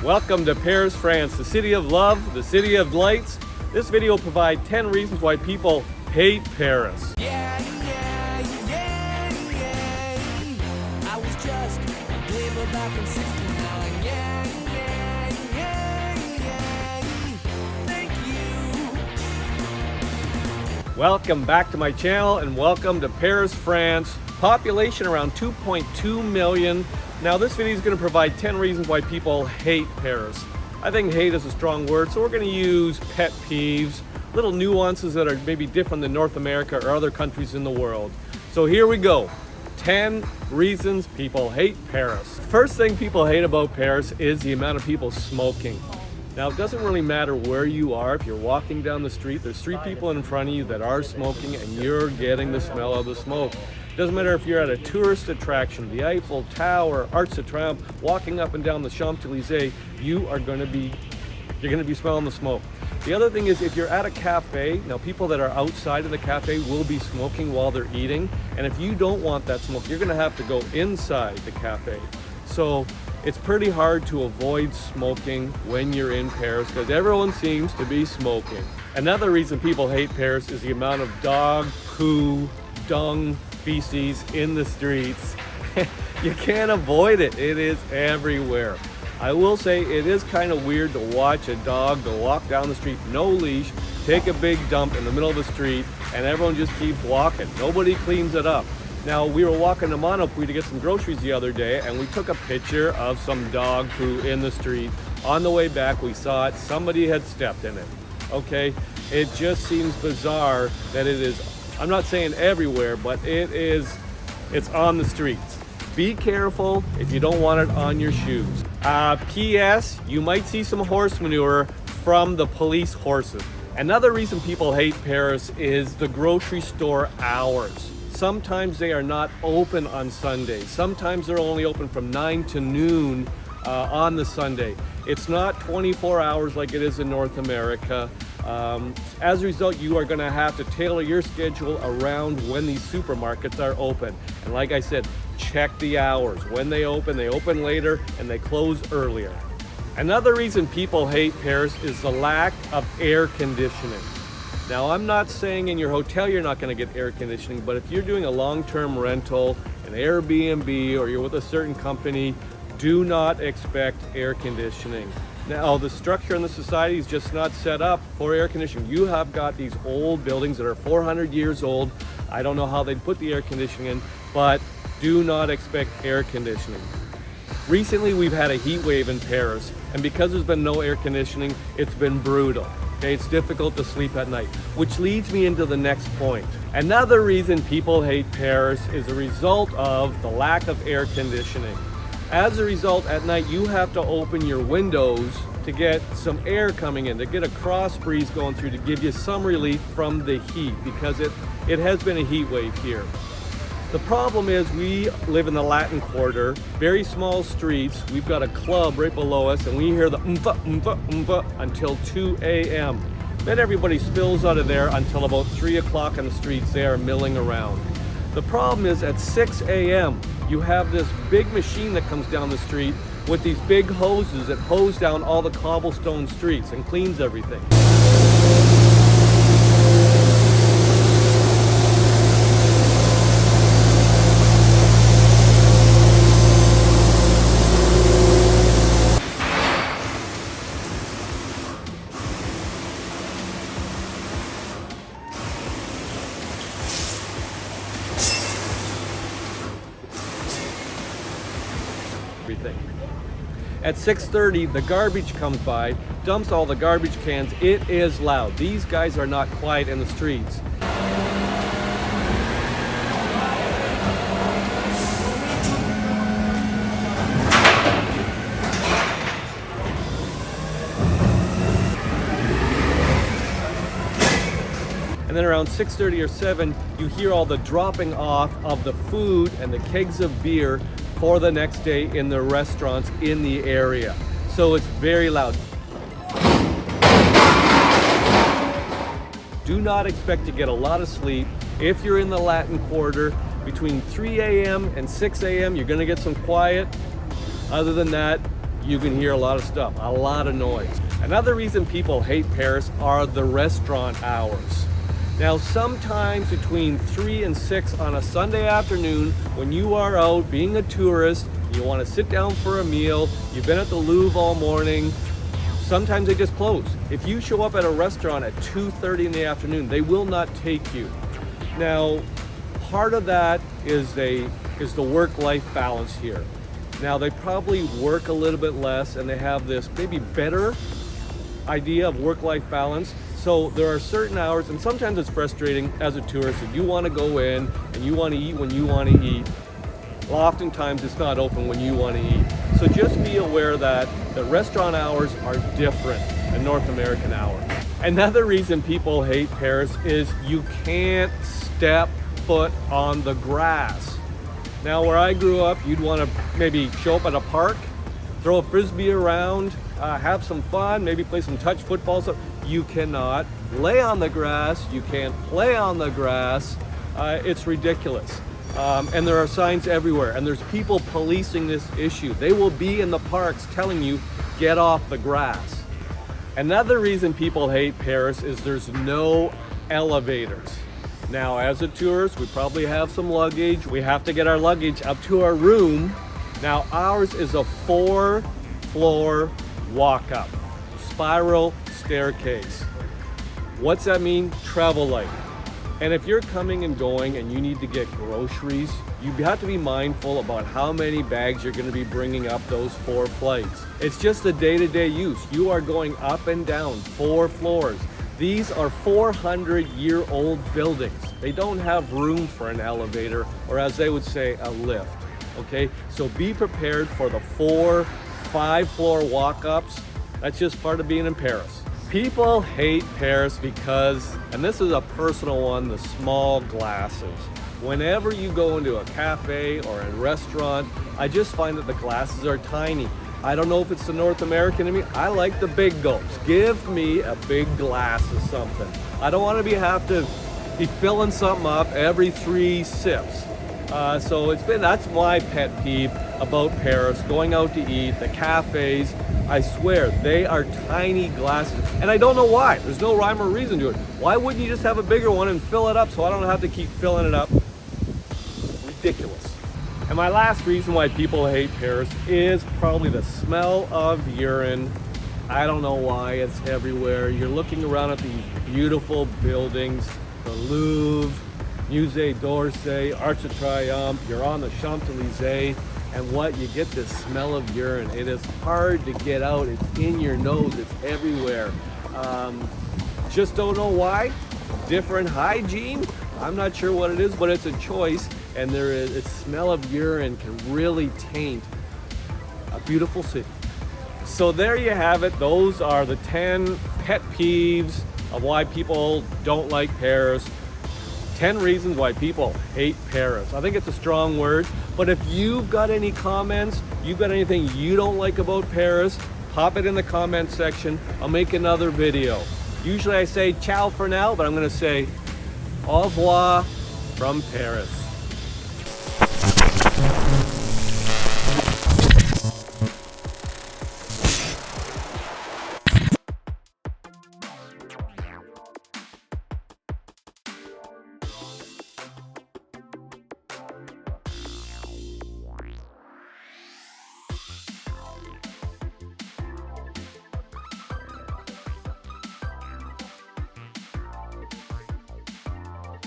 Welcome to Paris, France, the city of love, the city of lights. This video will provide 10 reasons why people hate Paris. Yeah. I was just a glimmer back in 69. Yeah. Thank you. Welcome back to my channel and welcome to Paris, France. Population around 2.2 million. Now this video is going to provide 10 reasons why people hate Paris. I think hate is a strong word, so we're going to use pet peeves, little nuances that are maybe different than North America or other countries in the world. So here we go. 10 reasons people hate Paris. First thing people hate about Paris is the amount of people smoking. Now it doesn't really matter where you are. If you're walking down the street, there's 3 people in front of you that are smoking and you're getting the smell of the smoke. Doesn't matter if you're at a tourist attraction, the Eiffel Tower, Arc de Triomphe, walking up and down the Champs-Élysées, you're going to be smelling the smoke. The other thing is if you're at a cafe, now people that are outside of the cafe will be smoking while they're eating, and if you don't want that smoke, you're going to have to go inside the cafe. So it's pretty hard to avoid smoking when you're in Paris because everyone seems to be smoking. Another reason people hate Paris is the amount of dog, poo, dung, feces in the streets. You can't avoid it. It is everywhere. I will say it is kind of weird to watch a dog go walk down the street, no leash, take a big dump in the middle of the street, and everyone just keeps walking. Nobody cleans it up. Now, we were walking to Monopoly to get some groceries the other day, and we took a picture of some dog poo in the street. On the way back, we saw it. Somebody had stepped in it. Okay? It just seems bizarre that it is, I'm not saying everywhere, but it's on the streets. Be careful if you don't want it on your shoes. P.S. You might see some horse manure from the police horses. Another reason people hate Paris is the grocery store hours. Sometimes they are not open on Sundays. Sometimes they're only open from 9 to noon on the Sunday. It's not 24 hours like it is in North America. As a result, you are going to have to tailor your schedule around when these supermarkets are open. And like I said, check the hours. When they open later and they close earlier. Another reason people hate Paris is the lack of air conditioning. Now, I'm not saying in your hotel you're not going to get air conditioning, but if you're doing a long-term rental, an Airbnb, or you're with a certain company, do not expect air conditioning. Now, the structure in the society is just not set up for air conditioning. You have got these old buildings that are 400 years old. I don't know how they'd put the air conditioning in, but do not expect air conditioning. Recently, we've had a heat wave in Paris, and because there's been no air conditioning, it's been brutal. Okay, it's difficult to sleep at night, which leads me into the next point. Another reason people hate Paris is a result of the lack of air conditioning. As a result, at night, you have to open your windows to get some air coming in, to get a cross breeze going through to give you some relief from the heat because it has been a heat wave here. The problem is we live in the Latin Quarter, very small streets. We've got a club right below us and we hear the until 2 a.m. Then everybody spills out of there until about 3 o'clock on the streets. They are milling around. The problem is at 6 a.m. you have this big machine that comes down the street with these big hoses that hose down all the cobblestone streets and cleans everything. At 6:30, the garbage comes by, dumps all the garbage cans. It is loud. These guys are not quiet in the streets. And then around 6:30 or 7, you hear all the dropping off of the food and the kegs of beer for the next day in the restaurants in the area. So it's very loud. Do not expect to get a lot of sleep. If you're in the Latin Quarter, between 3 a.m. and 6 a.m., you're gonna get some quiet. Other than that, you can hear a lot of stuff, a lot of noise. Another reason people hate Paris are the restaurant hours. Now, sometimes between 3 and 6 on a Sunday afternoon, when you are out being a tourist, you want to sit down for a meal, you've been at the Louvre all morning, sometimes they just close. If you show up at a restaurant at 2:30 in the afternoon, they will not take you. Now, part of that is the work-life balance here. Now, they probably work a little bit less and they have this maybe better idea of work-life balance. So there are certain hours, and sometimes it's frustrating as a tourist if you want to go in and you want to eat when you want to eat. Well, oftentimes it's not open when you want to eat. So just be aware that the restaurant hours are different than North American hours. Another reason people hate Paris is you can't step foot on the grass. Now, where I grew up, you'd want to maybe show up at a park, throw a frisbee around, have some fun, maybe play some touch football. So you cannot lay on the grass, you can't play on the grass. It's ridiculous. And there are signs everywhere, and there's people policing this issue. They will be in the parks telling you, get off the grass. Another reason people hate Paris is there's no elevators. Now, as a tourist, we probably have some luggage. We have to get our luggage up to our room. Now, ours is a 4-floor walk-up, spiral staircase. What's that mean? Travel light. And if you're coming and going and you need to get groceries, you have to be mindful about how many bags you're going to be bringing up those 4 flights. It's just the day-to-day use. You are going up and down 4 floors. These are 400-year-old buildings. They don't have room for an elevator, or as they would say, a lift. Okay, so be prepared for the 4, 5-floor walk-ups. That's just part of being in Paris. People hate Paris because, and this is a personal one, the small glasses. Whenever you go into a cafe or a restaurant, I just find that the glasses are tiny. I don't know if it's the North American in me. I like the big gulps. Give me a big glass of something. I don't want to have to be filling something up every 3 sips. So that's my pet peeve about Paris, going out to eat, the cafes. I swear, they are tiny glasses. And I don't know why. There's no rhyme or reason to it. Why wouldn't you just have a bigger one and fill it up so I don't have to keep filling it up? Ridiculous. And my last reason why people hate Paris is probably the smell of urine. I don't know why, it's everywhere. You're looking around at these beautiful buildings, the Louvre, Musée d'Orsay, Arc de Triomphe, you're on the Champs-Élysées, and what? You get this smell of urine. It is hard to get out, it's in your nose, it's everywhere. Just don't know why. Different hygiene? I'm not sure what it is, but it's a choice, and a smell of urine can really taint a beautiful city. So there you have it. Those are the 10 pet peeves of why people don't like Paris. 10 reasons why people hate Paris. I think it's a strong word, but if you've got any comments, you've got anything you don't like about Paris, pop it in the comment section. I'll make another video. Usually I say ciao for now, but I'm gonna say au revoir from Paris.